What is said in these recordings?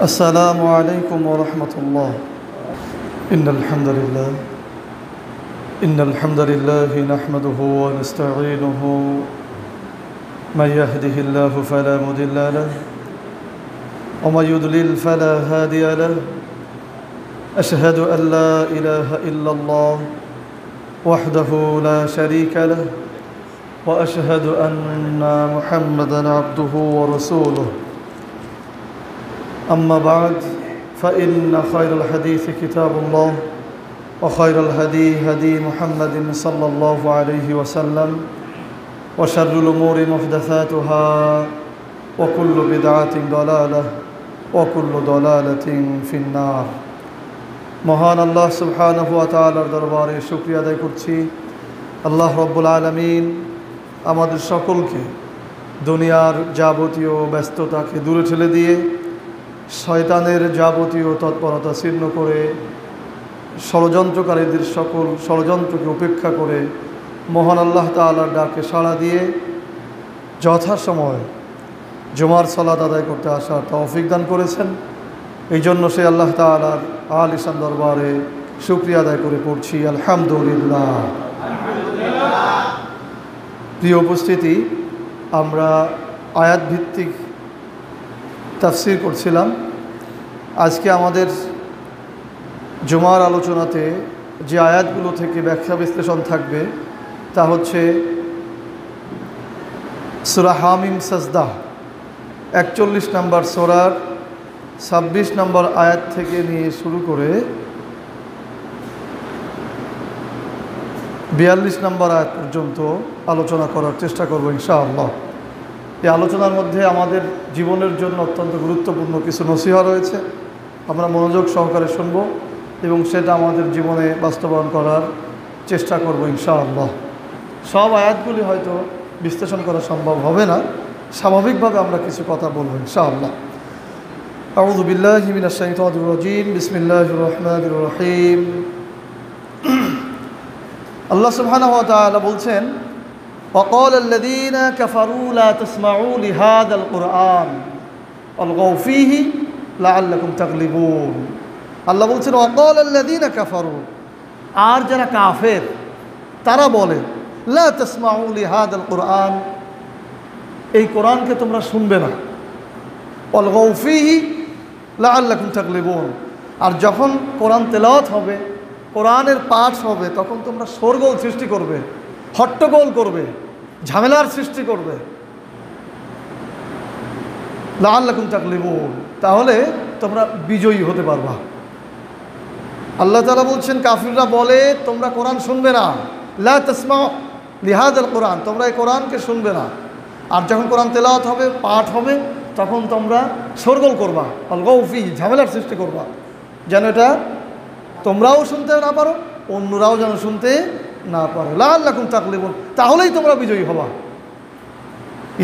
السلام عليكم ورحمة الله. إن الحمد لله نحمده ونستعينه. من يهده الله فلا مضل له ومن يضلل فلا هادي له. أشهد أن لا إله إلا الله وحده لا شريك له وأشهد أن محمدًا عبده ورسوله. أما بعد فإن خير الحديث كتاب الله وخير الهدي هدي محمد صلى الله عليه وسلم وشر الأمور محدثاتها وكل بدعة ضلالة وكل ضلالة في النار. মহান আল্লাহ সুবহানাহু ওয়া তাআলার দরবারে শুকরিয়া আদায় করছি। আল্লাহ রব্বুল আলামিন আমাদের সকলকে দুনিয়ার যাবতীয় ব্যস্ততাকে দূরে ঠেলে দিয়ে শয়তানের যাবতীয় তৎপরতা ছিন্ন করে ষড়যন্ত্রকারীদের সকল ষড়যন্ত্রকে উপেক্ষা করে মহান আল্লাহ তাআলার ডাকে সাড়া দিয়ে যথাসময়ে জুমার সালাত আদায় করতে আসার তৌফিক দান করেছেন। এই জন্য সে আল্লাহ তাআলার আলিশান দরবারে শুকরিয়া আদায় করে পড়ছি আলহামদুলিল্লাহ। প্রিয় উপস্থিতি, আমরা আয়াত ভিত্তিক তাফসীর করছিলাম। আজকে আমাদের জুমার আলোচনাতে যে আয়াতগুলো থেকে ব্যাখ্যা বিশ্লেষণ থাকবে তা হচ্ছে সূরা হামিম সাজদা 41 নম্বর সূরার 26 নম্বর আয়াত থেকে নিয়ে শুরু করে 42 নম্বর আয়াত পর্যন্ত আলোচনা করার চেষ্টা করব ইনশাআল্লাহ। এই আলোচনার মধ্যে আমাদের জীবনের জন্য অত্যন্ত গুরুত্বপূর্ণ কিছু নসিহা রয়েছে। আমরা মনোযোগ সহকারে শুনব এবং সেটা আমাদের জীবনে বাস্তবায়ন করার চেষ্টা করব ইনশাআল্লাহ। সব আয়াতগুলি হয়তো বিশ্লেষণ করা সম্ভব হবে না, স্বাভাবিকভাবে আমরা কিছু কথা বলব ইনশাআল্লাহ। আউযু বিল্লাহি মিনাশ শাইতানির রাজীম। বিসমিল্লাহির রহমানির রহিম। আল্লাহ সুবহানাহু ওয়া তাআলা বলছেন, وقال الذين كفروا لا تسمعوا لهذا القرآن والغوا فيه لعلكم تغلبون। আল্লাহ বলছেন وقال الذين كفروا, আর যারা কাফের তারা বলে لا تسمعوا لهذا القرآن, এই কোরআনকে তোমরা শুনবে না, والغوا فيه لعلكم تغلبون, আর যখন কোরআন তেলাওয়াত হবে, কোরআনের পাঠ হবে, তখন তোমরা শোরগোল সৃষ্টি করবে, হট্টগোল করবে, ঝামেলার সৃষ্টি করবে। লাআল্লাকুম তাগলিবুন, তাহলে তোমরা বিজয়ী হতে পারবা। আল্লাহ তাআলা বলছেন কাফিররা বলে তোমরা কোরআন শুনবে না, লা তাসমাউ লিহাযাল কোরআন, তোমরা এই কোরআনকে শুনবে না, আর যখন কোরআন তেলাওয়াত হবে, পাঠ হবে, তখন তোমরা শোরগোল করবা, আলগাউ ফি, ঝামেলার সৃষ্টি করবা, যেন এটা তোমরাও শুনতে না পারো, অন্যরাও যেন শুনতে না পারে। লাআল্লাকুম তাগলিবুন, তাহলেই তোমরা বিজয়ী হবা।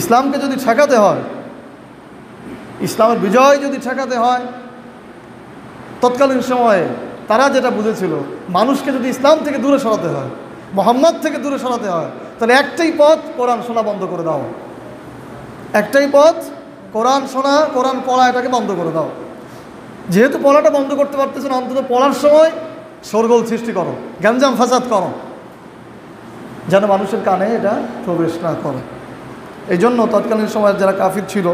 ইসলামকে যদি ঠেকাতে হয়, ইসলামের বিজয় যদি ঠেকাতে হয়, তৎকালীন সময়ে তারা যেটা বুঝেছিল, মানুষকে যদি ইসলাম থেকে দূরে সরাতে হয়, মুহাম্মদ থেকে দূরে সরাতে হয়, তাহলে একটাই পথ, কোরআন শোনা বন্ধ করে দাও। একটাই পথ, কোরআন শোনা, কোরআন পড়া, এটাকে বন্ধ করে দাও। যেহেতু পড়াটা বন্ধ করতে পারতেছে না, অন্তত পড়ার সময় শোরগোল সৃষ্টি করো, গ্যাঞ্জাম ফাসাদ করো, যেন মানুষের কানে এটা প্রবেশ না করে। এই জন্য তৎকালীন সময়ের যারা কাফির ছিল,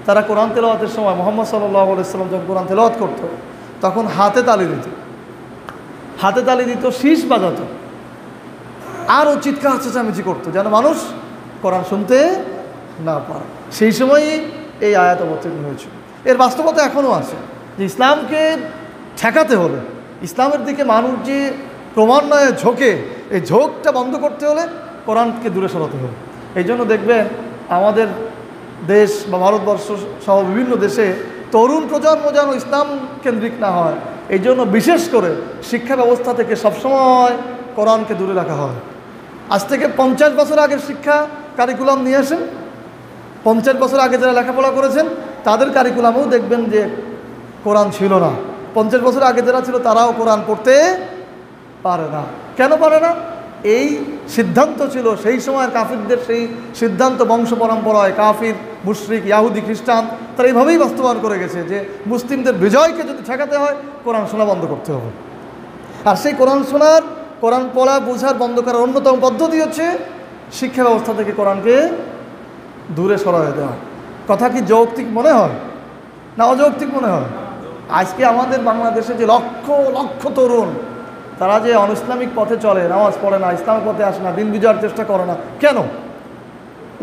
তারা কোরআন তেলাওয়াতের সময় মুহাম্মদ সাল্লাল্লাহু আলাইহি ওয়াসাল্লাম যখন কোরআন তেলাওয়াত করতো, তখন হাতে তালি দিত, হাতে তালি দিত, শীষ বাজাতো, আরও চিৎকার চেঁচামেচি করতো, যেন মানুষ কোরআন শুনতে না পারে। সেই সময়ই এই আয়াত অবতীর্ণ হয়েছিল। এর বাস্তবতা এখনও আছে যে ইসলামকে ঠেকাতে হলে, ইসলামের দিকে মানুষ যে ক্রমান্বয়ে ঝোঁকে, এই ঝোঁকটা বন্ধ করতে হলে কোরআনকে দূরে সরাতে হবে। এই জন্য দেখবেন আমাদের দেশ বা ভারতবর্ষ সহ বিভিন্ন দেশে তরুণ প্রজন্ম যেন ইসলাম কেন্দ্রিক না হয়, এই জন্য বিশেষ করে শিক্ষা ব্যবস্থা থেকে সবসময় কোরআনকে দূরে রাখা হয়। আজ থেকে 50 বছর আগের শিক্ষা কারিকুলাম নিয়ে আসেন, 50 বছর আগে যারা লেখাপড়া করেছেন তাদের কারিকুলামেও দেখবেন যে কোরআন ছিল না। 50 বছর আগে যারা ছিল তারাও কোরআন পড়তে পারে না। কেন পারে না? এই সিদ্ধান্ত ছিল সেই সময়ের কাফিরদের, সেই সিদ্ধান্ত বংশ পরম্পরায় কাফির মুশরিক, ইয়াহুদি, খ্রিস্টান তারা এইভাবেই বাস্তবায়ন করে গেছে যে মুসলিমদের বিজয়কে যদি ঠেকাতে হয় কোরআন শোনা বন্ধ করতে হবে। আর সেই কোরআন শোনার, কোরআন পড়া বোঝার বন্ধ করার অন্যতম পদ্ধতি হচ্ছে শিক্ষা ব্যবস্থা থেকে কোরআনকে দূরে সরাতে দেওয়া। কথা কি যৌক্তিক মনে হয় না অযৌক্তিক মনে হয়? আজকে আমাদের বাংলাদেশে যে লক্ষ লক্ষ তরুণ তারা যে অনইসলামিক পথে চলে, নামাজ পড়ে না, ইসলামের পথে আসে না, দিন বিজয়ের চেষ্টা করে না, কেন?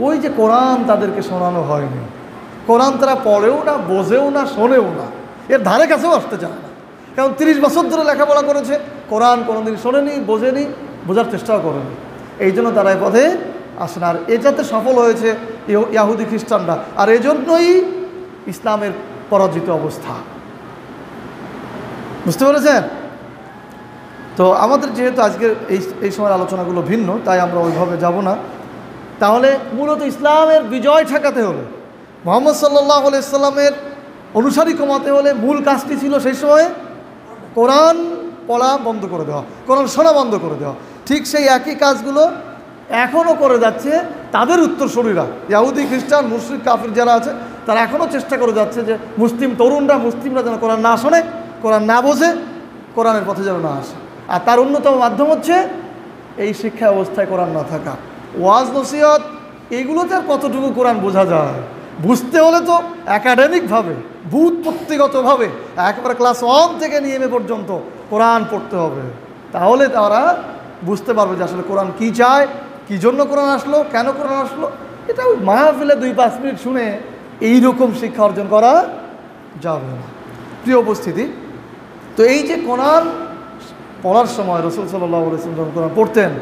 ওই যে কোরআন তাদেরকে শোনানো হয়নি, কোরআন তারা পড়েও না, বোঝেও না, শোনেও না, এর ধারে কাছেও আসতে চায় না। কারণ 30 বছর ধরে লেখাপড়া করেছে, কোরআন কোনোদিন শোনেনি, বোঝেনি, বোঝার চেষ্টাও করেনি, এই জন্য তারা এই পথে আসে না। আর এটাতে সফল হয়েছে ইয়াহুদি খ্রিস্টানরা, আর এজন্যই ইসলামের পরাজিত অবস্থা। বুঝতে পেরেছেন? তো আমাদের যেহেতু আজকের এই সময়ের আলোচনাগুলো ভিন্ন, তাই আমরা ওইভাবে যাব না। তাহলে মূলত ইসলামের বিজয় ঠেকাতে হলে, মুহাম্মদ সাল্লাল্লাহু আলাইহি সাল্লামের অনুসারী কমাতে হলে মূল কাজটি ছিল সেই সময়ে কোরআন পড়া বন্ধ করে দেওয়া, কোরআন শোনা বন্ধ করে দেওয়া। ঠিক সেই একই কাজগুলো এখনও করে যাচ্ছে তাদের উত্তরসূরিরা, ইহুদি, খ্রিস্টান, মুশরিক, কাফির যারা আছে তারা এখনও চেষ্টা করে যাচ্ছে যে মুসলিম তরুণরা, মুসলিমরা যেন কোরআন না শোনে, কোরআন না বোঝে, কোরআনের পথে যেন না আসে। আর তার অন্যতম মাধ্যম হচ্ছে এই শিক্ষা ব্যবস্থায় কোরআন না থাকা। ওয়াজ নসিহত এগুলোতে আর কতটুকু কোরআন বোঝা যায়? বুঝতে হলে তো একাডেমিকভাবে, ব্যুৎপত্তিগতভাবে একেবারে ক্লাস 1 থেকে নিয়ে এমএ পর্যন্ত কোরআন পড়তে হবে, তাহলে তারা বুঝতে পারবে যে আসলে কোরআন কী চায়, কী জন্য কোরআন আসলো, কেন কোরআন আসলো। এটা ওই মাহফিলে 2-5 মিনিট শুনে এইরকম শিক্ষা অর্জন করা যাবে না। প্রিয় উপস্থিতি, তো এই যে কোরআন পড়ার সময় রাসূল সাল্লাল্লাহু আলাইহি ওয়াসাল্লাম যখন কোরআন পড়তেন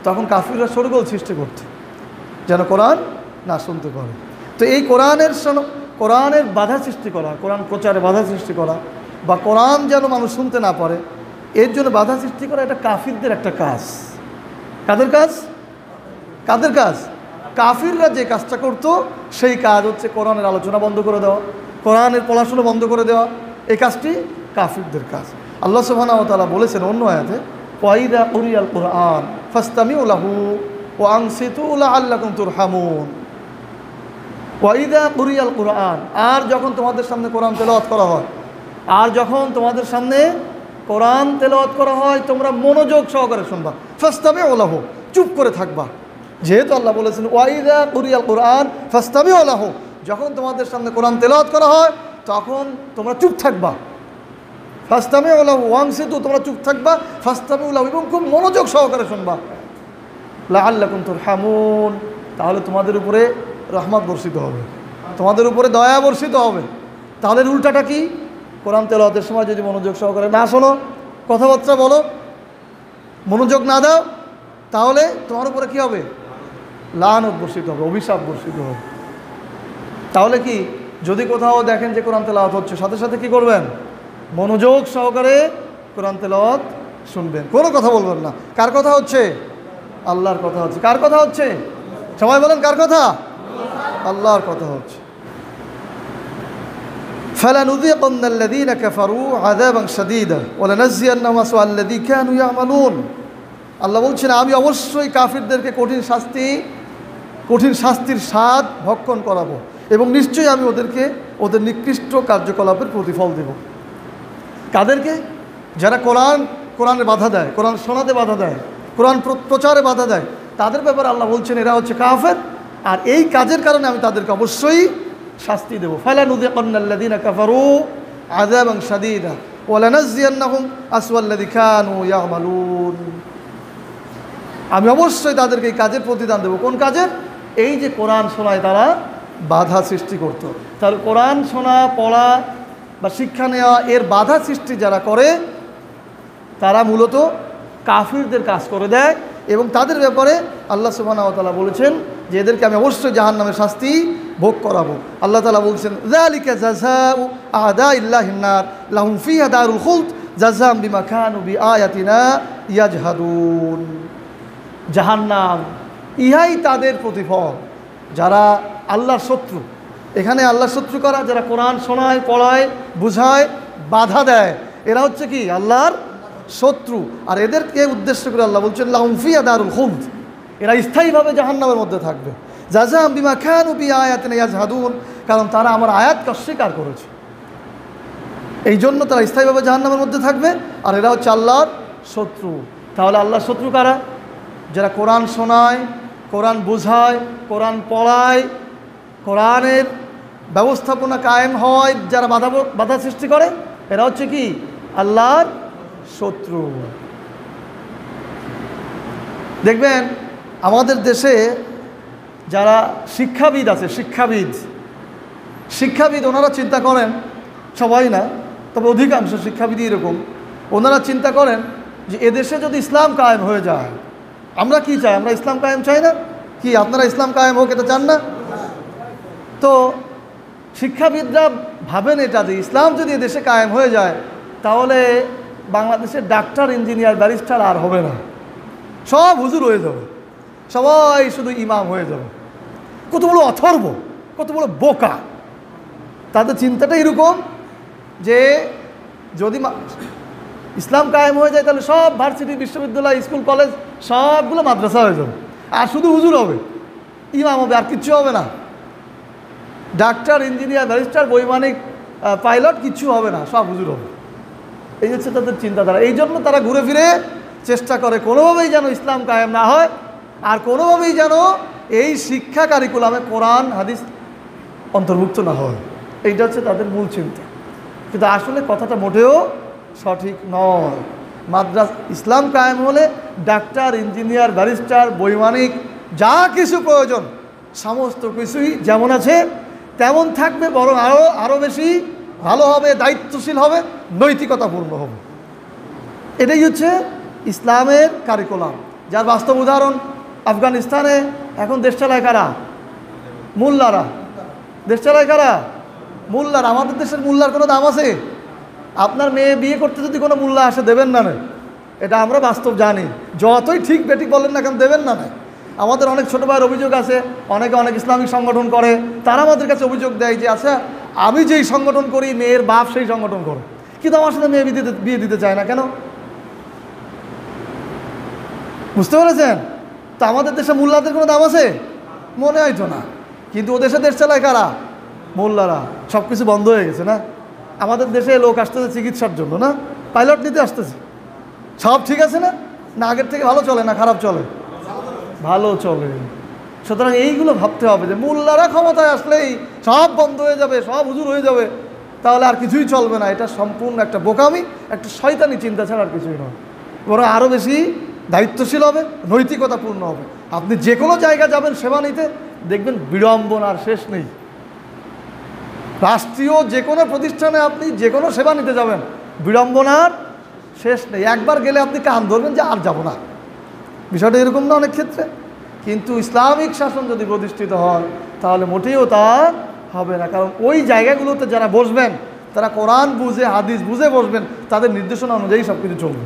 তখন কাফিররা শোরগোল সৃষ্টি করত যেন কোরআন না শুনতে পারে। তো এই কোরআনের বাধা সৃষ্টি করা, কোরআন প্রচারে বাধা সৃষ্টি করা, বা কোরআন যেন মানুষ শুনতে না পারে, এর জন্য বাধা সৃষ্টি করা এটা কাফিরদের একটা কাজ। কাদের কাজ? কাদের কাজ? কাফিররা যে কাজটা করতো সেই কাজ হচ্ছে কোরআনের আলোচনা বন্ধ করে দেওয়া, কোরআনের পড়াশোনা বন্ধ করে দেওয়া। এই কাজটি কাফিরদের কাজ। আল্লাহ সুবহানাহু ওয়া তাআলা বলেছেন অন্য আয়াতে, ওয়াইদা কুরিয়াল কুরআন ফাসতামিউ লাহু ওয়া আনসিতু লাআল্লাকুম তুরহামুন। ওয়াইদা কুরিয়াল কুরআন, আর যখন তোমাদের সামনে কোরআন তেলাওয়াত করা হয়, আর যখন তোমাদের সামনে কোরআন তেলাওয়াত করা হয় তোমরা মনোযোগ সহকারে শুনবা। ফাসতামিউ লাহু, চুপ করে থাকবা। যেহেতু আল্লাহ বলেছেন ওয়াইদা কুরিয়াল কুরআন ফাসতামিউ লাহু, যখন তোমাদের সামনে কোরআন তেলাওয়াত করা হয় তখন তোমরা চুপ থাকবা। ফাসতামিউ লাহু ওয়া আনসিতু, তোমরা চুপ থাকবা। ফাসতামিউ লাহু, এবং খুব মনোযোগ সহকারে শুনবা। লাআল্লাকুম তুরহামুন, তাহলে তোমাদের উপরে রহমত বর্ষিত হবে, তোমাদের উপরে দয়া বর্ষিত হবে। তাহলে উল্টাটা কি? কোরআন তেলাওয়াতের সময় যদি মনোযোগ সহকারে না শোনো, কথাবার্তা বলো, মনোযোগ না দাও, তাহলে তোমার উপরে কী হবে? লানত বর্ষিত হবে, অভিশাপ বর্ষিত হবে। তাহলে কি, যদি কোথাও দেখেন যে কোরআন তেলাওয়াত হচ্ছে, সাথে সাথে কি করবেন? মনোযোগ সহকারে কোরআন তেলাওয়াত শুনবেন, কোনো কথা বলবেন না। কার কথা হচ্ছে? আল্লাহর কথা হচ্ছে। কার কথা হচ্ছে? সবাই বলেন, কার কথা? আল্লাহর কথা হচ্ছে। ফালানুযিকান্নাল্লাযীনা কাফারু আযাবান শাদীদা ওয়া লানাজজিয়ান্নাহুম আসওয়াল্লাযী কানু ইয়ামালুন। আল্লাহ বলছেন, আমি অবশ্যই কাফিরদেরকে কঠিন শাস্তির স্বাদ ভক্ষণ করাবো, এবং নিশ্চয়ই আমি ওদের নিকৃষ্ট কার্যকলাপের প্রতিফল দেব। কাদেরকে? যারা কোরআনে বাধা দেয়, কোরআন শোনাতে বাধা দেয়, কোরআন প্রচারে বাধা দেয়, তাদের ব্যাপারে আল্লাহ বলছেন এরা হচ্ছে কাফের, আর এই কাজের কারণে আমি তাদেরকে অবশ্যই শাস্তি দেবো। ফালানুযিকান্নাল্লাযীনা কাফারু আযাবান শাদীদা ওয়া লানাজজিয়ান্নাহুম আসওয়াল্লাযী কানু ইয়ামালুন। আমি অবশ্যই তাদেরকে এই কাজের প্রতিদান দেবো। কোন কাজের? এই যে কোরআন শোনায় তারা বাধা সৃষ্টি করত। তাহলে কোরআন শোনা, পড়া বা শিক্ষা নেওয়া, এর বাধা সৃষ্টি যারা করে তারা মূলত কাফিরদের কাজ করে দেয়, এবং তাদের ব্যাপারে আল্লাহ সুবহানাহু ওয়া তাআলা বলেছেন যে এদেরকে আমি অবশ্যই জাহান্নামের শাস্তি ভোগ করাবো। আল্লাহ তাআলা বলছেন, যালিকা জাযাউ আ'দাইল্লাহিন নার লাহুম ফিহা দারুল খুলদ জাযাআম বিমা কানু বিআয়াতিনা ইয়াজহাদুন। জাহান্নাম, ইহাই তাদের প্রতিফল যারা আল্লাহর শত্রু। এখানে আল্লাহর শত্রু করা, যারা কোরআন শোনায়, পড়ায়, বুঝায়, বাধা দেয়, এরা হচ্ছে কি? আল্লাহর শত্রু। আর এদেরকে উদ্দেশ্য করে আল্লাহ বলছেন লাহুম ফিহা দারুল খুলদ, এরা স্থায়ীভাবে জাহান্নামের মধ্যে থাকবে। জাযাআম বিমা কানু বিআয়াতিনা ইয়াজহাদুন, কারণ তারা আমার আয়াতকে অস্বীকার করেছে। এই জন্য তারা স্থায়ীভাবে জাহান্নামের মধ্যে থাকবে। আর এরা হচ্ছে আল্লাহর শত্রু। তাহলে আল্লাহর শত্রু কারা? যারা কোরআন শোনায়, কোরআন বোঝায়, কোরআন পড়ায়, কোরআনের ব্যবস্থাপনা কায়েম হয়, যারা বাধা সৃষ্টি করে, এরা হচ্ছে কি? আল্লাহর শত্রু। দেখবেন আমাদের দেশে যারা শিক্ষাবিদ আছে, শিক্ষাবিদ ওনারা চিন্তা করেন, সবাই না তবে অধিকাংশ শিক্ষাবিদ এরকম, ওনারা চিন্তা করেন যে এদেশে যদি ইসলাম কায়েম হয়ে যায়, আমরা কি চাই? আমরা ইসলাম কায়েম চাই না কি? আপনারা ইসলাম কায়েম হোক এটা চান না? তো শিক্ষাবিদরা ভাবেন এটা যে ইসলাম যদি এদেশে কায়েম হয়ে যায় তাহলে বাংলাদেশের ডাক্তার, ইঞ্জিনিয়ার, ব্যারিস্টার আর হবে না, সব হুজুর হয়ে যাবে, সবাই শুধু ইমাম হয়ে যাবে। কত বড় অথর্ব, কত বড় বোকা! তাদের চিন্তাটা এরকম যে যদি ইসলাম কায়েম হয়ে যায় তাহলে সব ভার্সিটি, বিশ্ববিদ্যালয়, স্কুল, কলেজ সবগুলো মাদ্রাসা হয়ে যাবে, আর শুধু হুজুর হবে, ইমাম হবে, আর কিচ্ছু হবে না। ডাক্তার, ইঞ্জিনিয়ার, ব্যারিস্টার, বৈমানিক, পাইলট কিচ্ছু হবে না, সব হুজুর হবে। এই হচ্ছে তাদের চিন্তাধারা। এই জন্য তারা ঘুরে ফিরে চেষ্টা করে কোনোভাবেই যেন ইসলাম কায়েম না হয়, আর কোনোভাবেই যেন এই শিক্ষা কারিকুলামে কোরআন হাদিস অন্তর্ভুক্ত না হয়। এইটা হচ্ছে তাদের মূল চিন্তা। কিন্তু আসলে কথাটা মোটেও সঠিক নয়। ইসলাম কায়েম হলে ডাক্তার, ইঞ্জিনিয়ার, ব্যারিস্টার, বৈমানিক যা কিছু প্রয়োজন সমস্ত কিছুই যেমন আছে তেমন থাকবে, বরং আরও বেশি ভালো হবে, দায়িত্বশীল হবে, নৈতিকতাপূর্ণ হবে। এটাই হচ্ছে ইসলামের কারিকুলাম, যার বাস্তব উদাহরণ আফগানিস্তানে এখন দেশ চালায় কারা? মোল্লারা। দেশ চালায় কারা? মোল্লারা। আমাদের দেশের মোল্লার কোনো দাম আছে? আপনার মেয়ে বিয়ে করতে যদি কোনো মোল্লা আসে দেবেন না? এটা আমরা বাস্তব জানি। যতই ঠিক বেঠিক বলেন না কেন দেবেন না। আমাদের অনেক ছোটো ভাইয়ের অভিযোগ আছে, অনেকে অনেক ইসলামিক সংগঠন করে, তারা আমাদের কাছে অভিযোগ দেয় যে আচ্ছা আমি যেই সংগঠন করি মেয়ের বাপ সেই সংগঠন করে, কিন্তু আমার সাথে মেয়ে বিয়ে দিতে চায় না কেন? বুঝতে পেরেছেন? তো আমাদের দেশে মোল্লাদের কোনো দাম আছে? মনে হয়তো না। কিন্তু ও দেশে দেশ চালায় কারা? মোল্লারা। সব কিছু বন্ধ হয়ে গেছে না? আমাদের দেশে লোক আসতেছে চিকিৎসার জন্য, না পাইলট নিতে আসতেছে, সব ঠিক আছে না? না আগের থেকে ভালো চলে না খারাপ চলে? ভালো চলে। সুতরাং এইগুলো ভাবতে হবে যে মোল্লারা ক্ষমতায় আসলেই সব বন্ধ হয়ে যাবে, সব হুজুর হয়ে যাবে, তাহলে আর কিছুই চলবে না। এটা সম্পূর্ণ একটা বোকামি, একটা শয়তানি চিন্তা ছাড়া আর কিছুই নয়। বরং আরও বেশি দায়িত্বশীল হবে, নৈতিকতাপূর্ণ হবে। আপনি যে কোনো জায়গা যাবেন সেবা নিতে, দেখবেন বিড়ম্বনার শেষ নেই। রাষ্ট্রীয় যে কোনো প্রতিষ্ঠানে আপনি যে কোনো সেবা নিতে যাবেন, বিড়ম্বনার শেষ নেই। একবার গেলে আপনি কান ধরবেন যে আর যাব না। বিষয়টা এরকম না অনেক ক্ষেত্রে? কিন্তু ইসলামিক শাসন যদি প্রতিষ্ঠিত হয় তাহলে মোটেও তা হবে না। কারণ ওই জায়গাগুলোতে যারা বসবেন তারা কোরআন বুঝে, হাদিস বুঝে বসবেন, তাদের নির্দেশনা অনুযায়ী সব কিছু চলবে।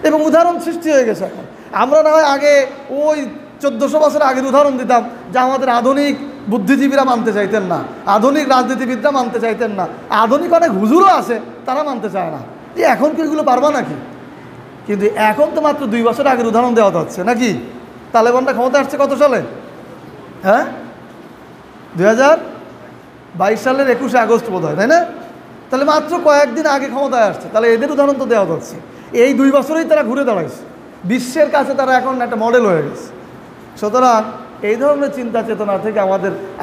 এবং উদাহরণ সৃষ্টি হয়ে গেছে এখন। আমরা না হয় আগে ওই 1400 বছর আগের উদাহরণ দিতাম যা আমাদের আধুনিক বুদ্ধিজীবীরা মানতে চাইতেন না, আধুনিক রাজনীতিবিদরা মানতে চাইতেন না, আধুনিক অনেক হুজুরও আছে তারা মানতে চায় না। যে এখন কি এগুলো পারবা নাকি? কিন্তু এখন তো মাত্র 2 বছর আগের উদাহরণ দেওয়া হচ্ছে নাকি? তালেবানরা ক্ষমতা আসছে কত সালে? হ্যাঁ, 2022 সালের 21শে আগস্ট বোধ হয়, তাই না? তাহলে মাত্র কয়েকদিন আগে ক্ষমতায় আসছে। তাহলে এদের উদাহরণ তো দেওয়া হচ্ছে। এই 2 বছরেই তারা ঘুরে দাঁড়াইছে, বিশ্বের কাছে তারা এখন একটা মডেল হয়ে গেছে। সুতরাং এই ধরনের চিন্তা চেতনা থেকে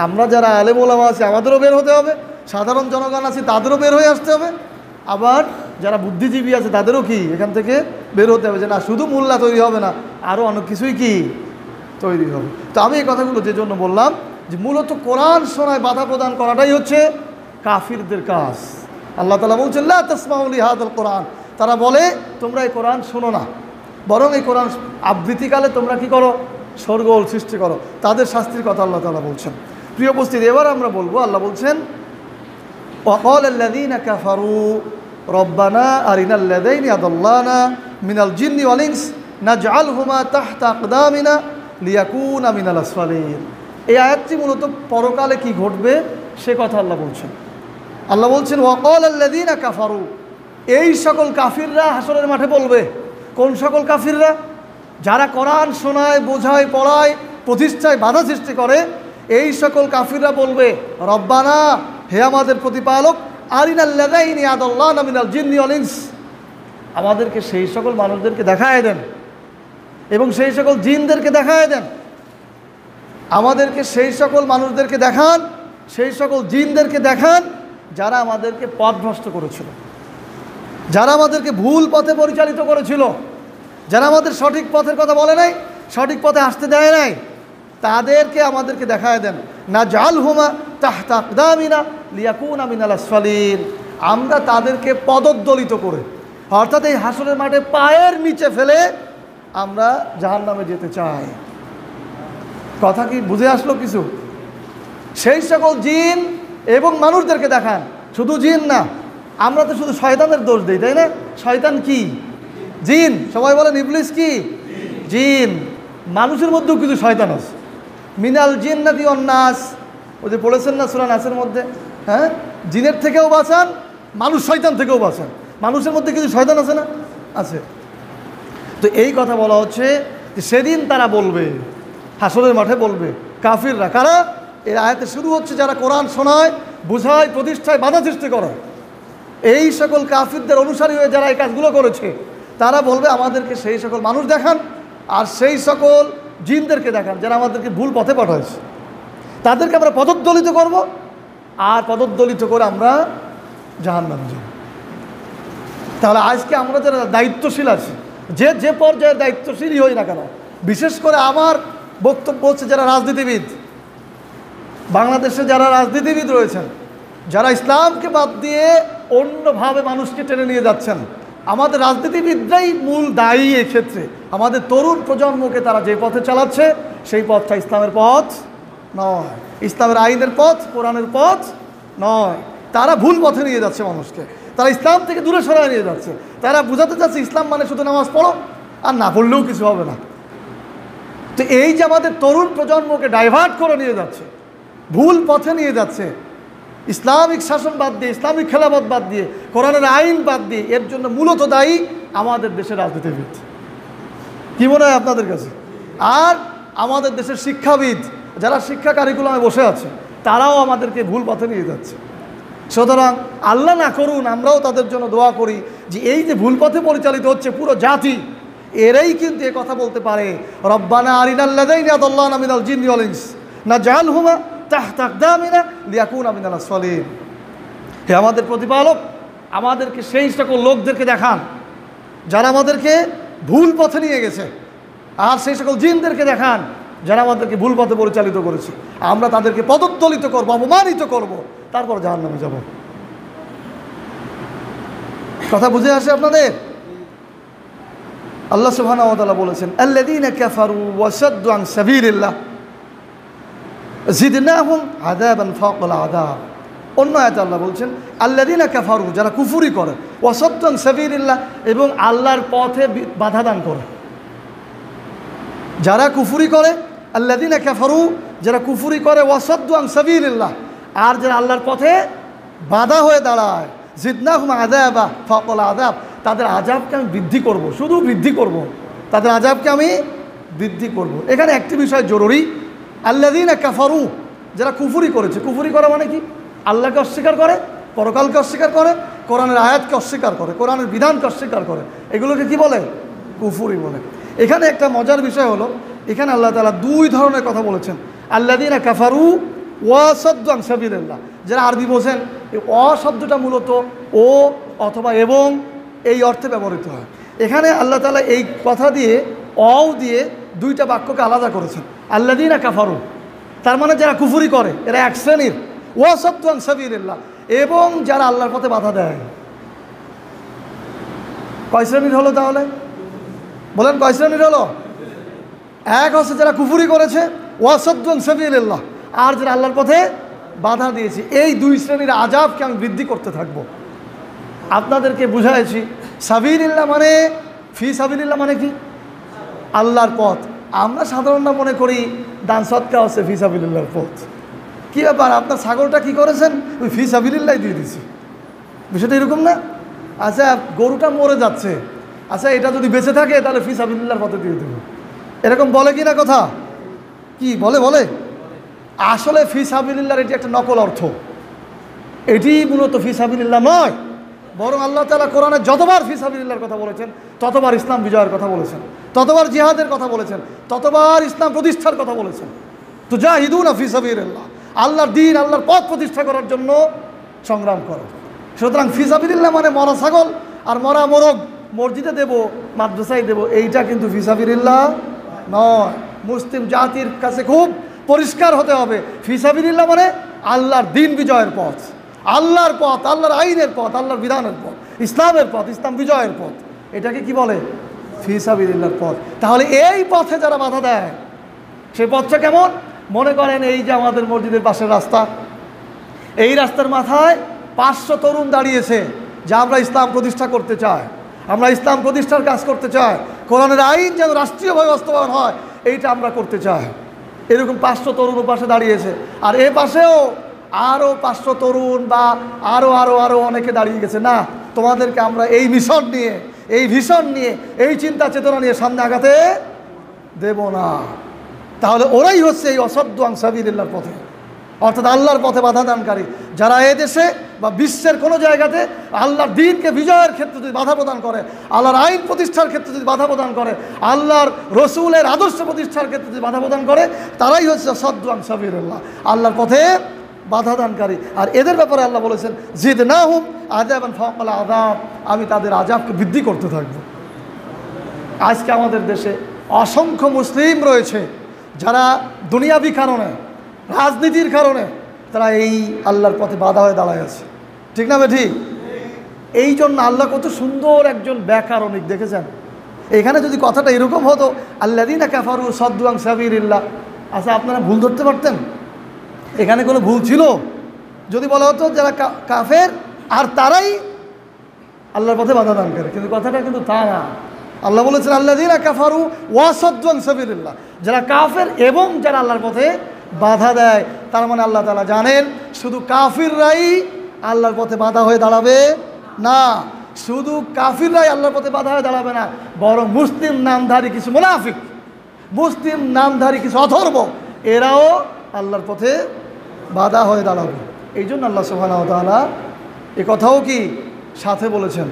আমরা যারা আলেম ওলামা আছি আমাদেরও বের হতে হবে, সাধারণ জনগণ আছি তাদেরও বের হয়ে আসতে হবে, আবার যারা বুদ্ধিজীবী আছে তাদেরও কি এখান থেকে বের হতে হবে যে না শুধু মোল্লা তৈরি হবে না, আরও অনেক কিছুই কি তৈরি হবে। তো আমি এই কথাগুলো যে জন্য বললাম যে মূলত কোরআন শোনায় বাধা প্রদান করাটাই হচ্ছে কাফিরদের কাজ। আল্লাহ তাআলা বলছেন লা তাসমাউ লিহাদাল কোরআন, তারা বলে তোমরা এই কোরআন শোনো না, বরং এই কোরআন আবৃত্তিকালে তোমরা কি করো? শোরগোল সৃষ্টি করো। তাদের শাস্তির কথা আল্লাহ তাআলা বলছেন। প্রিয় উপস্থিতি, এবার আমরা বলবো, আল্লাহ বলছেন ওয়াকাল আল্লাযীনা কাফারু রব্বানা আরিনাল লাযাইনি আদাল্লানা মিনাল জিন্নি ওয়াল ইনস নাজআলহুমা তাহতা আকদামিনা লিয়াকুনা মিনাল আসফালিন। এই আয়াতটি মূলত পরকালে কি ঘটবে সে কথা আল্লাহ বলছেন। আল্লাহ বলছেন ওয়াকাল আল্লাযীনা কাফারু, এই সকল কাফিররা হাসরের মাঠে বলবে। কোন সকল কাফিররা? যারা কোরআন শোনায়, বোঝায়, পড়ায়, প্রতিষ্ঠায় বাধা সৃষ্টি করে, এই সকল কাফিররা বলবে রব্বানা, হে আমাদের প্রতিপালক, আরিনাল্লাযাইনি আদাল্লানা মিনাল জিন্নি ওয়াল ইনস, আমাদেরকে সেই সকল মানুষদেরকে দেখায় দেন এবং সেই সকল জিনদেরকে দেখায় দেন, আমাদেরকে সেই সকল মানুষদেরকে দেখান, সেই সকল জিনদেরকে দেখান যারা আমাদেরকে পথভ্রষ্ট করেছিল, যারা আমাদেরকে ভুল পথে পরিচালিত করেছিল, যারা আমাদের সঠিক পথের কথা বলে নাই, সঠিক পথে আসতে দেয় নাই, তাদেরকে আমাদেরকে দেখায় দেন। না জালহুমা তাহতা আকদামিনা লিয়াকুনা মিনাল আসফালিন, আমরা তাদেরকে পদদলিত করে, অর্থাৎ এই হাসরের মাঠে পায়ের নিচে ফেলে আমরা জাহান্নামে যেতে চাই। কথা কি বুঝে আসলো কিছু? সেই সকল জিন এবং মানুষদেরকে দেখান, শুধু জিন না, আমরা তো শুধু শয়তানের দোষ দিই, তাই না? শয়তান কি? জিন। সবাই বলেন ইবলিস কি? জিন। মানুষের মধ্যেও কিছু শয়তান আছে। মিনাল জিন্নাতি ওয়ান নাস, ওই যে পড়েছেন না সূরা নাসের মধ্যে, হ্যাঁ, জিনের থেকেও বাঁচান, মানুষ শয়তান থেকেও বাঁচান। মানুষের মধ্যে কিছু শয়তান আছে না? আছে। তো এই কথা বলা হচ্ছে যে সেদিন তারা বলবে, হাসরের মাঠে বলবে কাফিররা। কারা? এই আয়াতে শুরু হচ্ছে যারা কোরআন শোনায়, বোঝায়, প্রতিষ্ঠায় বাধা সৃষ্টি করে, এই সকল কাফিরদের অনুসারী হয়ে যারা এই কাজগুলো করেছে, তারা বলবে আমাদেরকে সেই সকল মানুষ দেখান আর সেই সকল জিনদেরকে দেখান যারা আমাদেরকে ভুল পথে পাঠাইছে, তাদেরকে আমরা পদদলিত করব আর পদদলিত করে আমরা জাহান্নামে যাব। তাহলে আজকে আমরা যারা দায়িত্বশীল আছি, যে যে পর্যায়ে দায়িত্বশীলই হই না কেন, বিশেষ করে আমার বক্তব্য হচ্ছে যারা রাজনীতিবিদ, বাংলাদেশে যারা রাজনীতিবিদ রয়েছেন, যারা ইসলামকে বাদ দিয়ে অন্যভাবে মানুষকে টেনে নিয়ে যাচ্ছেন, আমাদের রাজনীতিবিদরাই মূল দায়ী এক্ষেত্রে। আমাদের তরুণ প্রজন্মকে তারা যে পথে চালাচ্ছে সেই পথটা ইসলামের পথ নয়, ইসলামের আইনের পথ, কোরআনের পথ নয়। তারা ভুল পথে নিয়ে যাচ্ছে মানুষকে, তারা ইসলাম থেকে দূরে সরায় নিয়ে যাচ্ছে। তারা বোঝাতে চাচ্ছে ইসলাম মানে শুধু নামাজ পড়ো, আর না পড়লেও কিছু হবে না। তো এই যে আমাদের তরুণ প্রজন্মকে ডাইভার্ট করে নিয়ে যাচ্ছে, ভুল পথে নিয়ে যাচ্ছে, ইসলামিক শাসন বাদ দিয়ে, ইসলামিক খেলাফত বাদ দিয়ে, কোরআনের আইন বাদ দিয়ে, এর জন্য মূলত দায়ী আমাদের দেশের রাজনীতিবিদ। কি মনে হয় আপনাদের কাছে? আর আমাদের দেশের শিক্ষাবিদ যারা শিক্ষা কারিকুলামে বসে আছে, তারাও আমাদেরকে ভুল পথে নিয়ে যাচ্ছে। সুতরাং আল্লাহ না করুন, আমরাও তাদের জন্য দোয়া করি যে এই যে ভুল পথে পরিচালিত হচ্ছে পুরো জাতি, এরাই কিন্তু এ কথা বলতে পারে রব্বানা আরিনাল্লাযাইনি আদাল্লানা মিনাল জিন্নি ওয়াল ইনস নাজআলহুমা তাহতা আকদামিনা লিয়াকুনা মিনাল আসফালিন। হে আমাদের প্রতিপালক, আমাদেরকে সেই সকল লোকদেরকে দেখান যারা আমাদেরকে ভুল পথে নিয়ে গেছে, আর সেই সকল জিনদেরকে দেখান যারা আমাদেরকে ভুল পথে পরিচালিত করেছে। আমরা তাদেরকে পদদলিত করব, অপমানিত করব, তারপর জাহান্নামে যাব। কথা বুঝে আসে আপনাদের? আল্লাহ সুবহানাহু ওয়া তাআলা বলেছেন আল্লাযীনা কাফারু ওয়া সাদ্দু আন সাবিলিল্লাহ জিদনাহুম আযাবান ফাওকাল আযাব। অন্য আয়াতে আল্লাহ বলছেন আল্লাযীনা কাফারু, যারা কুফরি করে, ওয়া সাদ্দু আন সাবিলিল্লাহ, এবং আল্লাহর পথে বাধা দান করে। যারা কুফরি করে, আল্লাযীনা কাফারু, যারা কুফরি করে, ওয়া সাদ্দু আন সাবিলিল্লাহ, আর যারা আল্লাহর পথে বাধা হয়ে দাঁড়ায়, জিদনাহুম আযাবা ফাওকাল আযাব, তাদের আযাবকে আমি বৃদ্ধি করব, শুধু বৃদ্ধি করব, তাদের আযাবকে আমি বৃদ্ধি করব। এখানে একটি বিষয় জরুরি, আল্লাযীনা কাফারু, যারা কুফরি করেছে। কুফরি করা মানে কি? আল্লাহকে অস্বীকার করে, পরকালকে অস্বীকার করে, কোরআনের আয়াতকে অস্বীকার করে, কোরআনের বিধানকে অস্বীকার করে, এগুলোকে কি বলে? কুফরি বলে। এখানে একটা মজার বিষয় হলো, এখানে আল্লাহ তাআলা দুই ধরনের কথা বলেছেন, আল্লাযীনা কাফারু ওয়া সাদ্দু আন সাবিলিল্লাহ। যারা আরবি বোঝেন, এই অ শব্দটা মূলত ও অথবা এবং এই অর্থে ব্যবহৃত হয়। এখানে আল্লাহ তাআলা এই কথা দিয়ে, অও দিয়ে দুইটা বাক্যকে আলাদা করেছেন। আল্লাযীনা কাফারু, তার মানে যারা কুফরি করে, এরা এক শ্রেণীর, ওয়া সাদ্দু আন সাবিলিল্লাহ, এবং যারা আল্লাহর পথে বাধা দেয়। কয় শ্রেণীর হলো তাহলে? বলেন কয় শ্রেণীর হলো? এক হচ্ছে যারা কুফরি করেছে, ওয়া সাদ্দু আন সাবিলিল্লাহ, আর যারা আল্লাহর পথে বাধা দিয়েছে। এই দুই শ্রেণীর আযাবকে আমি বৃদ্ধি করতে থাকব। আপনাদেরকে বুঝাইছি সাবিলিল্লাহ মানে, ফি সাবিলিল্লাহ মানে কি? আল্লাহর পথ। আমরা সাধারণ না মনে করি দান সদকা হচ্ছে ফি সাবিলিল্লাহর পথ। কী ব্যাপার, আপনার ছাগলটা কি করেছেন? ওই ফি সাবিলিল্লাহ দিয়ে দিছি, বিষয়টা এরকম না? আচ্ছা, গরুটা মরে যাচ্ছে, আচ্ছা এটা যদি বেঁচে থাকে তাহলে ফি সাবিলিল্লাহর পথে দিয়ে দেবো, এরকম বলে কি না কথা? কি বলে বলে আসলে ফি সাবিলিল্লাহর এটি একটা নকল অর্থ। এটি মূলত ফি সাবিলিল্লাহ নয়, বরং আল্লাহ তাআলা কোরআনে যতবার ফি সাবিলিল্লাহর কথা বলেছেন ততবার ইসলাম বিজয়ের কথা বলেছেন, ততবার জিহাদের কথা বলেছেন, ততবার ইসলাম প্রতিষ্ঠার কথা বলেছেন। তুজাহিদুনা ফি সাবিলিল্লাহ, আল্লাহর দ্বীন, আল্লাহর পথ প্রতিষ্ঠা করার জন্য সংগ্রাম করো। সুতরাং ফি সাবিলিল্লাহ মানে মরা ছাগল আর মরা মোরগ মসজিদে দেব, মাদ্রাসায় দেব, এইটা কিন্তু ফি সাবিলিল্লাহ নয়। মুসলিম জাতির কাছে খুব পরিষ্কার হতে হবে, ফি সাবিলিল্লাহ মানে আল্লাহর দ্বীন বিজয়ের পথ, আল্লাহর পথ, আল্লাহর আইনের পথ, আল্লাহর বিধানের পথ, ইসলামের পথ, ইসলাম বিজয়ের পথ, এটাকে কি বলে? ফি সাবিলিল্লাহর পথ। তাহলে এই পথে যারা বাধা দেয় সেই পথটা কেমন? মনে করেন এই যে আমাদের মসজিদের পাশের রাস্তা, এই রাস্তার মাথায় 500 তরুণ দাঁড়িয়েছে যে আমরা ইসলাম প্রতিষ্ঠা করতে চাই, আমরা ইসলাম প্রতিষ্ঠার কাজ করতে চাই, কোরআনের আইন যেন রাষ্ট্রীয়ভাবে বাস্তবায়ন হয় এইটা আমরা করতে চাই। এরকম 500 তরুণ পাশে দাঁড়িয়েছে, আর এ পাশেও আরও 500 তরুণ বা আরও অনেকে দাঁড়িয়ে গেছে। না, তোমাদেরকে আমরা এই মিশন নিয়ে, এই ভিশন নিয়ে, এই চিন্তা চেতনা নিয়ে সামনে আগাতে দেব না। তাহলে ওরাই হচ্ছে এই অসাধ্য আন সাবিলিল্লাহর পথে, অর্থাৎ আল্লাহর পথে বাধা দানকারী, যারা এদেশে বা বিশ্বের কোনো জায়গাতে আল্লাহর দ্বীনকে বিজয়ের ক্ষেত্রে যদি বাধা প্রদান করে, আল্লাহর আইন প্রতিষ্ঠার ক্ষেত্রে যদি বাধা প্রদান করে, আল্লাহর রসুলের আদর্শ প্রতিষ্ঠার ক্ষেত্রে যদি বাধা প্রদান করে, তারাই হচ্ছে অসাধ্য আন সাবিলিল্লাহ, আল্লাহর পথে বাধা দানকারী। আর এদের ব্যাপারে আল্লাহ বলেছেন জিদনাহুম আযাবান ফাওকাল আযাব, আমি তাদের আযাবকে বৃদ্ধি করতে থাকব। আজকে আমাদের দেশে অসংখ্য মুসলিম রয়েছে যারা দুনিয়াবি কারণে, রাজনীতির কারণে তারা এই আল্লাহর পথে বাধা হয়ে দাঁড়ায় আছে, ঠিক না বেঠিক? এই জন্য আল্লাহ কত সুন্দর একজন ব্যাকরণিক, দেখেছেন? এখানে যদি কথাটা এরকম হতো আল্লাযীনা কাফারু সাদ্দু আন সাবিলিল্লাহ, আচ্ছা আপনারা ভুল ধরতে পারতেন? এখানে কোনো ভুল ছিল? যদি বলা হতো যারা কাফের আর তারাই আল্লাহর পথে বাধা দান করে, কিন্তু কথাটা কিন্তু তা না। আল্লাহ বলেছেন আল্লাযীনা কাফারু ওয়া সাদ্দু আন সাবিলিল্লাহ, যারা কাফের এবং যারা আল্লাহর পথে বাধা দেয়। তার মানে আল্লাহ তাআলা জানেন শুধু কাফিররাই আল্লাহর পথে বাধা হয়ে দাঁড়াবে না, শুধু কাফিররাই আল্লাহর পথে বাধা হয়ে দাঁড়াবে না, বরং মুসলিম নামধারী কিছু মুনাফিক, মুসলিম নামধারী কিছু অথর্ব, এরাও আল্লাহর পথে বাধা হয়ে দাঁড়াবে। এই জন্য আল্লাহ সুবহানাহু ওয়া তাআলা এ কথাও কি সাথে বলেছেন।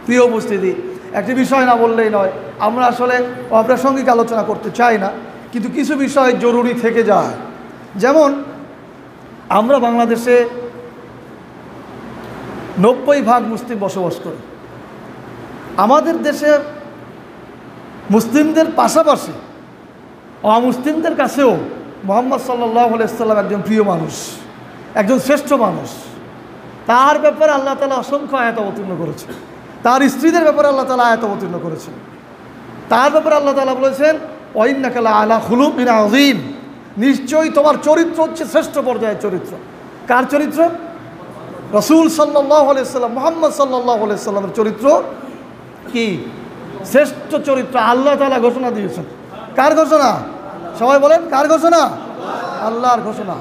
প্রিয় উপস্থিতি, একটি বিষয় না বললেই নয়, আমরা আসলে অপ্রাসঙ্গিক আলোচনা করতে চাই না, কিন্তু কিছু বিষয় জরুরি থেকে যায়। যেমন আমরা বাংলাদেশে 90% মুসলিম বসবাস করি। আমাদের দেশে মুসলিমদের পাশাপাশি অমুসলিমদের কাছেও মুহাম্মদ সাল্লাল্লাহু আলাইহি ওয়াসাল্লাম একজন প্রিয় মানুষ, একজন শ্রেষ্ঠ মানুষ। তার ব্যাপারে আল্লাহ তাআলা অসংখ্য আয়াত অবতীর্ণ করেছেন, তার স্ত্রীদের ব্যাপারে আল্লাহ তাআলা আয়াত অবতীর্ণ করেছেন। তার ব্যাপারে আল্লাহ তাআলা বলেছেন ওয়াইন্নাকা লাআলা খুলুকিন আযীম, নিশ্চয়ই তোমার চরিত্র হচ্ছে শ্রেষ্ঠ পর্যায়ের চরিত্র। কার চরিত্র? রাসূল সাল্লাল্লাহু আলাইহি ওয়াসাল্লাম, মুহাম্মদ সাল্লাল্লাহু আলাইহি ওয়াসাল্লামের চরিত্র কি? শ্রেষ্ঠ চরিত্র। আল্লাহ তাআলা ঘোষণা দিয়েছেন। কার ঘোষণা? সবাই বলেন, কার ঘোষণা? আল্লাহর ঘোষণা।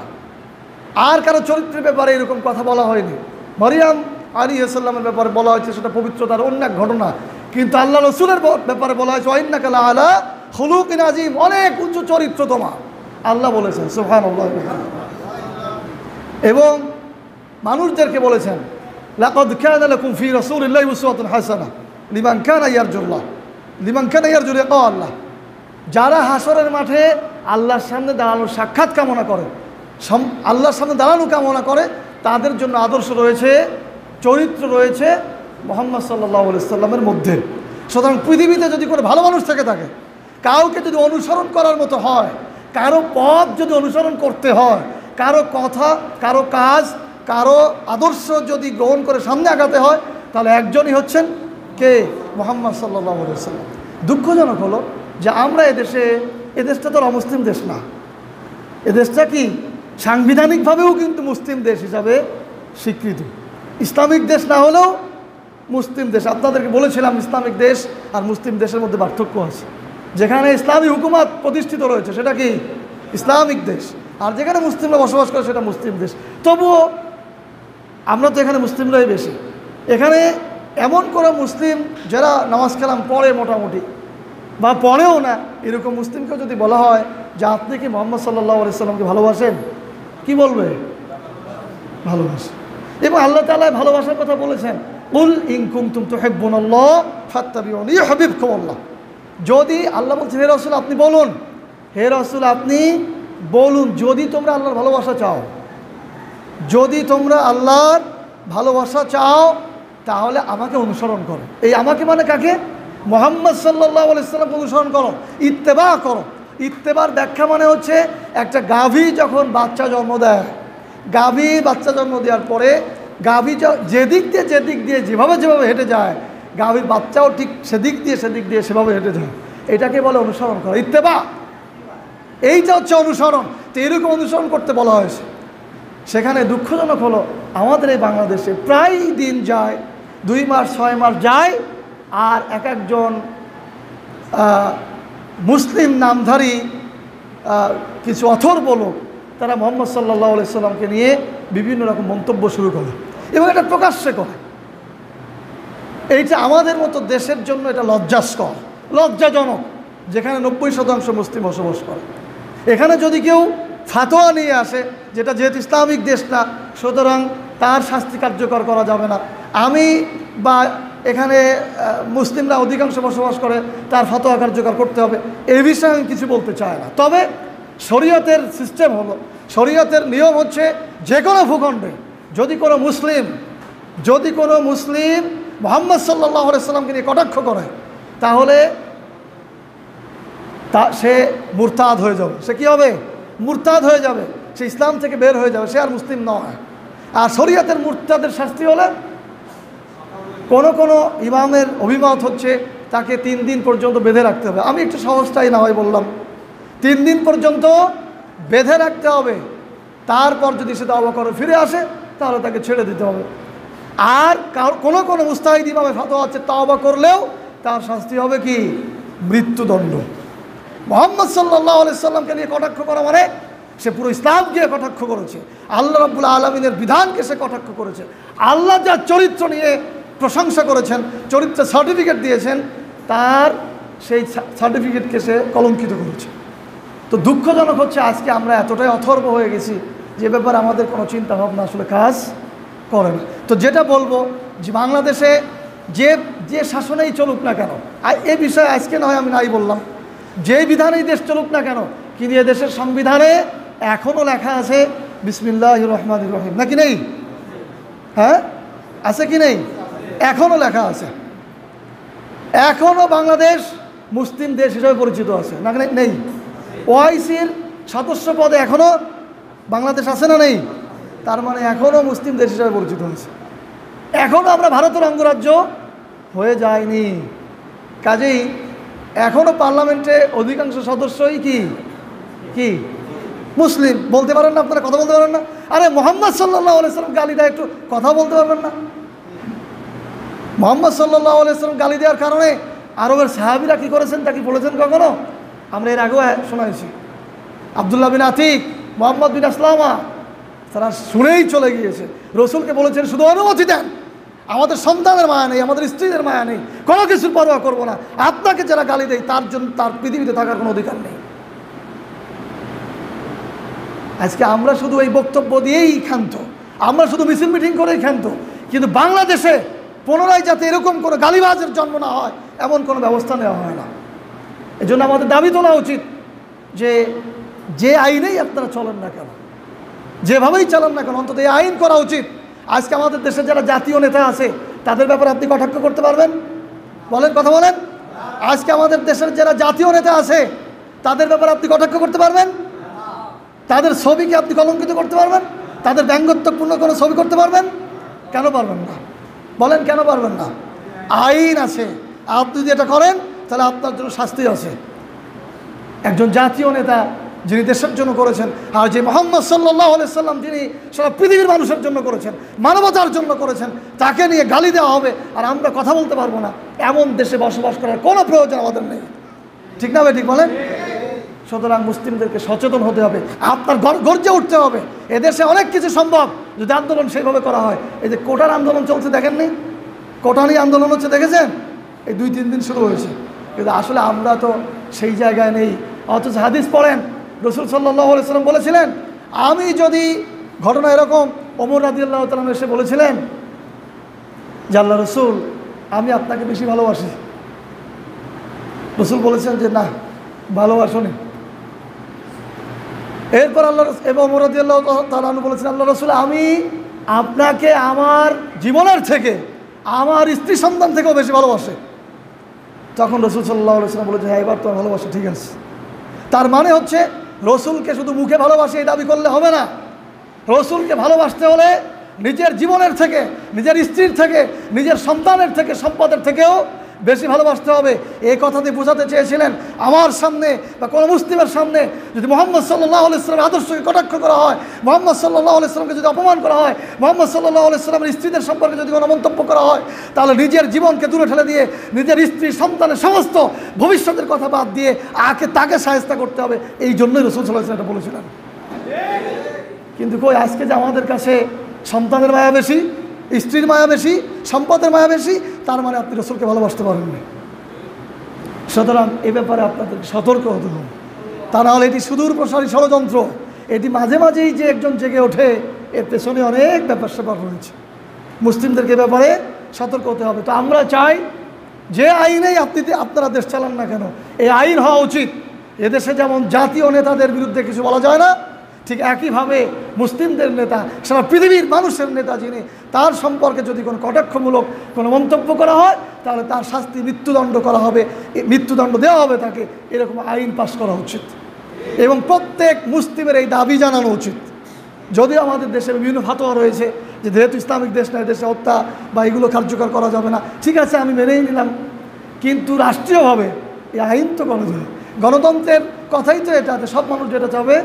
আর কারো চরিত্রের ব্যাপারে এরকম কথা বলা হয়নি। মরিয়ম আলাইহিস সালামের ব্যাপারে বলা হয়েছে সেটা পবিত্রতার অন্য এক ঘটনা, কিন্তু আল্লাহ রাসূলের ব্যাপারে বলা হয়েছে ওয়াইন্নাকা লাআলা খুলুকিন আযীম, অনেক উচ্চ চরিত্র তোমার, আল্লাহ বলেছেন। সুবহানাল্লাহ। এবং মানুষদেরকে বলেছেন লাকাদ কানা লাকুম ফি রাসূলিল্লাহি উসওয়াতুন হাসানাহ লিমান কানা ইয়ারজু লিকা আল্লাহ, যারা হাসরের মাঠে আল্লাহর সামনে দাঁড়ানোর সাক্ষাৎ কামনা করে, আল্লাহর সামনে দাঁড়ানো কামনা করে, তাদের জন্য আদর্শ রয়েছে, চরিত্র রয়েছে মুহাম্মদ সাল্লাল্লাহু আলাইহি ওয়াসাল্লামের মধ্যে। সুতরাং পৃথিবীতে যদি কোনো ভালো মানুষ থেকে থাকে, কাউকে যদি অনুসরণ করার মতো হয়, কারো পথ যদি অনুসরণ করতে হয়, কারো কথা, কারো কাজ, কারো আদর্শ যদি গ্রহণ করে সামনে আগাতে হয়, তাহলে একজনই হচ্ছেন কে? মুহাম্মদ সাল্লাল্লাহু আলাইহি ওয়াসাল্লাম। দুঃখজনক হলো যে আমরা এদেশটা তো অমুসলিম দেশ না, এদেশটা কি সাংবিধানিকভাবেও কিন্তু মুসলিম দেশ হিসাবে স্বীকৃত, ইসলামিক দেশ না হলেও মুসলিম দেশ। আপনাদেরকে বলেছিলাম ইসলামিক দেশ আর মুসলিম দেশের মধ্যে পার্থক্য আছে। যেখানে ইসলামী হুকুমত প্রতিষ্ঠিত রয়েছে সেটা কি ইসলামিক দেশ, আর যেখানে মুসলিমরা বসবাস করে সেটা মুসলিম দেশ। তবুও আমরা তো এখানে মুসলিমরাই বেশি। এখানে এমন কোনো মুসলিম যারা নামাজ কালাম পড়ে মোটামুটি, বা পড়েও না, এরকম মুসলিমকে যদি বলা হয় যে আপনি কি মুহাম্মদ সাল্লাল্লাহু আলাইহি সাল্লামকে ভালোবাসেন, কি বলবে? ভালোবাসেন। এবং আল্লাহ তাআলা ভালোবাসার কথা বলেছেন, কুল ইন কুনতুম তুহিব্বুনাল্লাহ ফাত্তাবিউনি ইউহিব্বুকুমুল্লাহ। যদি আল্লাহ বলছেন হে রাসূল আপনি বলুন, হে রাসূল আপনি বলুন, যদি তোমরা আল্লাহর ভালোবাসা চাও, যদি তোমরা আল্লাহর ভালোবাসা চাও তাহলে আমাকে অনুসরণ করো। এই আমাকে মানে কাকে? মুহাম্মদ সাল্লাল্লাহু আলাইহি সাল্লামকে অনুসরণ করো, ইত্তেবা করো। ইত্তেবার ব্যাখ্যা মানে হচ্ছে একটা গাভী যখন বাচ্চা জন্ম দেয়, গাভী বাচ্চা জন্ম দেওয়ার পরে গাভী যেদিক দিয়ে যেভাবে হেঁটে যায়, গাভীর বাচ্চাও ঠিক সেদিক দিয়ে সেভাবে হেঁটে যায়। এটাকে বলে অনুসরণ করা, ইত্তেবা। এইটা হচ্ছে অনুসরণ। তো এরকম অনুসরণ করতে বলা হয়েছে। সেখানে দুঃখজনক হলো আমাদের এই বাংলাদেশে প্রায় দিন যায়, 2 মাস 6 মাস যায়, আর এক একজন মুসলিম নামধারী কিছু অথর্ব লোক তারা মুহাম্মদ সাল্লাল্লাহু আলাইহি সাল্লামকে নিয়ে বিভিন্ন রকম মন্তব্য শুরু করে এবং এটা প্রকাশ্যে করে। এইটা আমাদের মতো দেশের জন্য এটা লজ্জাস্কর, লজ্জাজনক, যেখানে 90% মুসলিম বসবাস করে। এখানে যদি কেউ ফাতোয়া নিয়ে আসে, যেহেতু ইসলামিক দেশ না, সুতরাং তার শাস্তি কার্যকর করা যাবে না, আমি বা এখানে মুসলিমরা অধিকাংশ বসবাস করে তার ফাতোয়া কার্যকর করতে হবে, এই বিষয়ে আমি কিছু বলতে চাই না। তবে শরীয়তের সিস্টেম হলো, শরীয়তের নিয়ম হচ্ছে যে কোনো ভূখণ্ডে যদি কোনো মুসলিম মুহাম্মদ সাল্লাল্লাহু আলাইহি সাল্লামকে নিয়ে কটাক্ষ করে তাহলে সে মুরতাদ হয়ে যাবে। সে কি হবে? মুরতাদ হয়ে যাবে, সে ইসলাম থেকে বের হয়ে যাবে, সে আর মুসলিম নয়। আর শরীয়তের মুরতাদের শাস্তি হলে কোনো ইমামের অভিমত হচ্ছে তাকে 3 দিন পর্যন্ত বেঁধে রাখতে হবে। আমি একটু সহজটাই না হয় বললাম, 3 দিন পর্যন্ত বেঁধে রাখতে হবে। তারপর যদি সে তওবা করে ফিরে আসে তাহলে তাকে ছেড়ে দিতে হবে। আর কোনো মুস্তাহিদ ইমামের ফাতোয়া আছে তওবা করলেও তার শাস্তি হবে কি? মৃত্যুদণ্ড। মুহাম্মদ সাল্লাল্লাহু আলাইহি সাল্লামকে নিয়ে কটাক্ষ করা মানে সে পুরো ইসলামকে কটাক্ষ করেছে, আল্লাহ রাব্বুল আলামিনের বিধানকে সে কটাক্ষ করেছে। আল্লাহ যার চরিত্র নিয়ে প্রশংসা করেছেন, চরিত্রের সার্টিফিকেট দিয়েছেন, তার সেই সার্টিফিকেটকে সে কলঙ্কিত করেছে। তো দুঃখজনক হচ্ছে আজকে আমরা এতটাই অথর্ব হয়ে গেছি যে ব্যাপারে আমাদের কোনো চিন্তা ভাবনা আসলে কাজ করে না। তো যেটা বলবো যে বাংলাদেশে যে শাসনেই চলুক না কেন, এ বিষয়ে আজকে নয় আমি নাই বললাম, যেই বিধানেই দেশ চলুক না কেন, কিন্তু এ দেশের সংবিধানে এখনও লেখা আছে বিসমিল্লাহির রহমানির রহিম, নাকি নেই? হ্যাঁ, আছে কি নেই? এখনও লেখা আছে। এখনও বাংলাদেশ মুসলিম দেশ হিসেবে পরিচিত আছে, না নেই? ওআইসির সদস্য পদে এখনও বাংলাদেশ আছে না নেই? তার মানে এখনও মুসলিম দেশ হিসেবে পরিচিত হয়েছে, এখনও আমরা ভারতের অঙ্গরাজ্য হয়ে যায়নি। কাজেই এখনও পার্লামেন্টে অধিকাংশ সদস্যই কি মুসলিম। বলতে পারেন না আপনারা? কথা বলতে পারেন না? আরে মুহাম্মদ সাল্লাল্লাহু আলাইহি সাল্লাম গালি দেয়, একটু কথা বলতে পারবেন না? মুহাম্মদ সাল্লাল্লাহু আলাইহি সাল্লাম গালি দেওয়ার কারণে আরবের সাহাবীরা কি করেছেন তা কি বলেছেন কখনো? আমরা এর আগেও শোনাইছি। আব্দুল্লাহ বিন আতিক, মুহাম্মদ বিন আসলামা, তারা শুনেই চলে গিয়েছে। রসুলকে বলেছেন শুধু অনুমতি দেন, আমাদের সন্তানের মায়া নেই, আমাদের স্ত্রীদের মায়া নেই, কোনো কিছুর পরোয়া করবো না, আপনাকে যারা গালি দেয় তার জন্য তার পৃথিবীতে থাকার কোনো অধিকার নেই। আজকে আমরা শুধু এই বক্তব্য দিয়েই ক্ষান্ত, আমরা শুধু মিছিল মিটিং করেই ক্ষান্ত, কিন্তু বাংলাদেশে পুনরায় যাতে এরকম কোনো গালিবাজের জন্ম না হয় এমন কোনো ব্যবস্থা নেওয়া হয় না। এজন্য আমাদের দাবি তোলা উচিত যে আইনেই আপনারা চলেন না কেন, যেভাবেই চালান না কেন, অন্তত এই আইন করা উচিত। আজকে আমাদের দেশে যারা জাতীয় নেতা আছে তাদের ব্যাপারে আপনি কটাক্ষ করতে পারবেন? বলেন, কথা বলেন। আজকে আমাদের দেশের যারা জাতীয় নেতা আছে তাদের ব্যাপারে আপনি কটাক্ষ করতে পারবেন? তাদের ছবিকে আপনি কলঙ্কিত করতে পারবেন? তাদের ব্যঙ্গাত্মকপূর্ণ কোনো ছবি করতে পারবেন? কেন পারবেন না? বলেন, কেন পারবেন না? আইন আছে, আপনি যদি এটা করেন তাহলে আপনার জন্য শাস্তি আছে। একজন জাতীয় নেতা যিনি দেশের জন্য করেছেন, আর যে মুহাম্মদ সাল্লাল্লাহু আলাইহি সাল্লাম যিনি সারা পৃথিবীর মানুষের জন্য করেছেন, মানবতার জন্য করেছেন, তাকে নিয়ে গালি দেওয়া হবে আর আমরা কথা বলতে পারবো না, এমন দেশে বসবাস করার কোনো প্রয়োজন আমাদের নেই। ঠিক না ভাই? ঠিক বলেন। সুতরাং মুসলিমদেরকে সচেতন হতে হবে, আপনার গর্জে উঠতে হবে। এদেশে অনেক কিছু সম্ভব যদি আন্দোলন সেইভাবে করা হয়। এই যে কোটার আন্দোলন চলছে দেখেননি? কোটা নিয়ে আন্দোলন হচ্ছে দেখেছেন? এই 2-3 দিন শুরু হয়েছে। কিন্তু আসলে আমরা তো সেই জায়গায় নেই। অথচ হাদিস পড়েন, রসুল সাল্লাল্লাহু আলাইহি ওয়াসাল্লাম বলেছিলেন, আমি যদি ঘটনা এরকম, ওমর রাদিয়াল্লাহু তাআলা এসে বলেছিলেন যে আল্লাহ রসুল আমি আপনাকে বেশি ভালোবাসি। রসুল বলেছেন যে না, ভালোবাসুনি। এরপর আল্লাহ এবং ওমর রাদিয়াল্লাহু তাআলা বলেছেন, আল্লাহ রসুল আমি আপনাকে আমার জীবনের থেকে, আমার স্ত্রী সন্তান থেকেও বেশি ভালোবাসে। তখন রসুল সাল্লাল্লাহু আলাইহি ওয়াসাল্লাম বলেছে, হ্যাঁ এবার তোমার ভালোবাসা ঠিক আছে। তার মানে হচ্ছে রসুলকে শুধু মুখে ভালোবাসে এই দাবি করলে হবে না। রসুলকে ভালোবাসতে হলে নিজের জীবনের থেকে, নিজের স্ত্রীর থেকে, নিজের সন্তানের থেকে, সম্পদের থেকেও বেশি ভালোবাসতে হবে। এই কথা দিয়ে বোঝাতে চেয়েছিলেন আমার সামনে বা কোনো মুসলিমের সামনে যদি মুহাম্মদ সাল্লাল্লাহু আলাইহি ওয়াসাল্লামের আদর্শকে কটাক্ষ করা হয়, মুহাম্মদ সাল্লাল্লাহু আলাইহি ওয়াসাল্লামকে যদি অপমান করা হয়, মুহাম্মদ সাল্লাল্লাহু আলাইহি ওয়াসাল্লামের স্ত্রীদের সম্পর্কে যদি কোনো মন্তব্য করা হয়, তাহলে নিজের জীবনকে দূরে ঠেলে দিয়ে নিজের স্ত্রী সন্তানের সমস্ত ভবিষ্যতের কথা বাদ দিয়ে তাকে শায়েস্তা করতে হবে। এই জন্যই রাসূল সাল্লাল্লাহু আলাইহি ওয়াসাল্লাম এটা বলেছিলেন। কিন্তু কই আজকে যে আমাদের কাছে সন্তানের মায়া বেশি, স্ত্রীর মায়া বেশি, সম্পদের মায়া বেশি, তার মানে আপনি রসুলকে ভালোবাসতে পারেননি। সুতরাং এ ব্যাপারে আপনাদের সতর্ক হতে হবে। তা নাহলে এটি সুদূর প্রসারী ষড়যন্ত্র। এটি মাঝে মাঝেই যে একজন জেগে ওঠে, এর পেছনে অনেক ব্যাপার স্যাপার রয়েছে। মুসলিমদেরকে ব্যাপারে সতর্ক হতে হবে। তো আমরা চাই যে আইনেই আপনারা দেশ চালান না কেন, এই আইন হওয়া উচিত। এদেশে যেমন জাতীয় নেতাদের বিরুদ্ধে কিছু বলা যায় না, ঠিক একইভাবে মুসলিমদের নেতা, সারা পৃথিবীর মানুষের নেতা যিনি, তার সম্পর্কে যদি কোনো কটাক্ষমূলক কোনো মন্তব্য করা হয়, তাহলে তার শাস্তি মৃত্যুদণ্ড করা হবে, মৃত্যুদণ্ড দেওয়া হবে তাকে। এরকম আইন পাস করা উচিত এবং প্রত্যেক মুসলিমের এই দাবি জানানো উচিত। যদিও আমাদের দেশে বিভিন্ন ফাতোয়া রয়েছে যে যেহেতু ইসলামিক দেশ না, দেশে হত্যা বা এগুলো কার্যকর করা যাবে না, ঠিক আছে আমি মেনেই নিলাম, কিন্তু রাষ্ট্রীয়ভাবে এই আইন তো করা যায়। গণতন্ত্রের কথাই তো এটা, সব মানুষ যেটা চাবে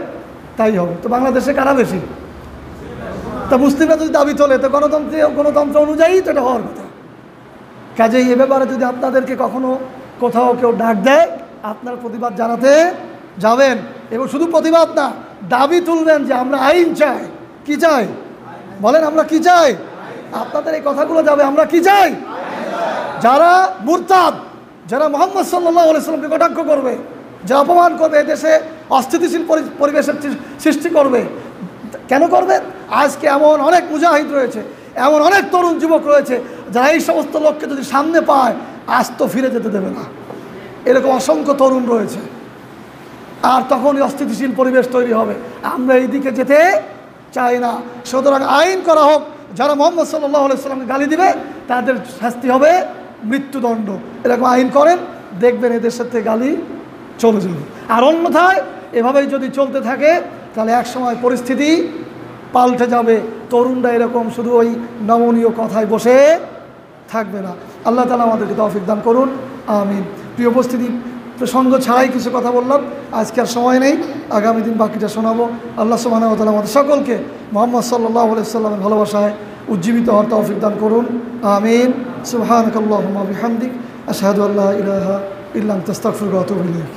তাই হবে। তো বাংলাদেশে কারা বেশি? তা মুসলিমরা যদি দাবি তোলে তো গণতন্ত্র অনুযায়ী তো এটা হওয়ার কথা। কাজেই এ ব্যাপারে যদি আপনাদেরকে কখনো কোথাও কেউ ডাক দেয়, আপনার প্রতিবাদ জানাতে যাবেন এবং শুধু প্রতিবাদ না, দাবি তুলবেন যে আমরা আইন চাই। কি চাই বলেন? আমরা কি চাই? আপনাদের এই কথাগুলো যাবে, আমরা কি চাই? যারা মুরতাদ, যারা মুহাম্মদ সাল্লাল্লাহু আলাইহি ওয়াসাল্লামকে কটাক্ষ করবে, যারা অপমান করবে, এদেশে অস্থিতিশীল পরিবেশের সৃষ্টি করবে, কেন করবে? আজকে এমন অনেক মুজাহিদ রয়েছে, এমন অনেক তরুণ যুবক রয়েছে যারা এই সমস্ত লোককে যদি সামনে পায় আজ তো ফিরে যেতে দেবে না। এরকম অসংখ্য তরুণ রয়েছে। আর তখনই অস্থিতিশীল পরিবেশ তৈরি হবে। আমরা এই দিকে যেতে চাই না। সুতরাং আইন করা হোক, যারা মুহাম্মদ সাল্লাল্লাহু আলাইহি ওয়াসাল্লামকে গালি দিবে তাদের শাস্তি হবে মৃত্যুদণ্ড। এরকম আইন করেন, দেখবেন এদেশের থেকে গালি চলে যাবে। আর অন্যথায় এভাবেই যদি চলতে থাকে তাহলে একসময় পরিস্থিতি পাল্টে যাবে। তরুণরা এরকম শুধু ওই নমনীয় কথায় বসে থাকবে না। আল্লাহ তাআলা আমাদেরকে তৌফিক দান করুন, আমিন। প্রিয় উপস্থিতি, প্রসঙ্গ ছাড়াই কিছু কথা বললাম, আজকে আর সময় নেই, আগামী দিন বাকিটা শোনাবো। আল্লাহ সুবহানাহু ওয়া তাআলা আমাদের সকলকে মুহাম্মদ সাল্লাল্লাহু আলাইহি ওয়াসাল্লামের ভালোবাসায় উজ্জীবিত হওয়ার তৌফিক দান করুন, আমিন। সুবহানাকাল্লাহুম্মা বিহামদিক, আশহাদু আল্লা ইলাহা ইল্লা আনতা আস্তাগফিরুকা ওয়া আতুবু ইলাইক।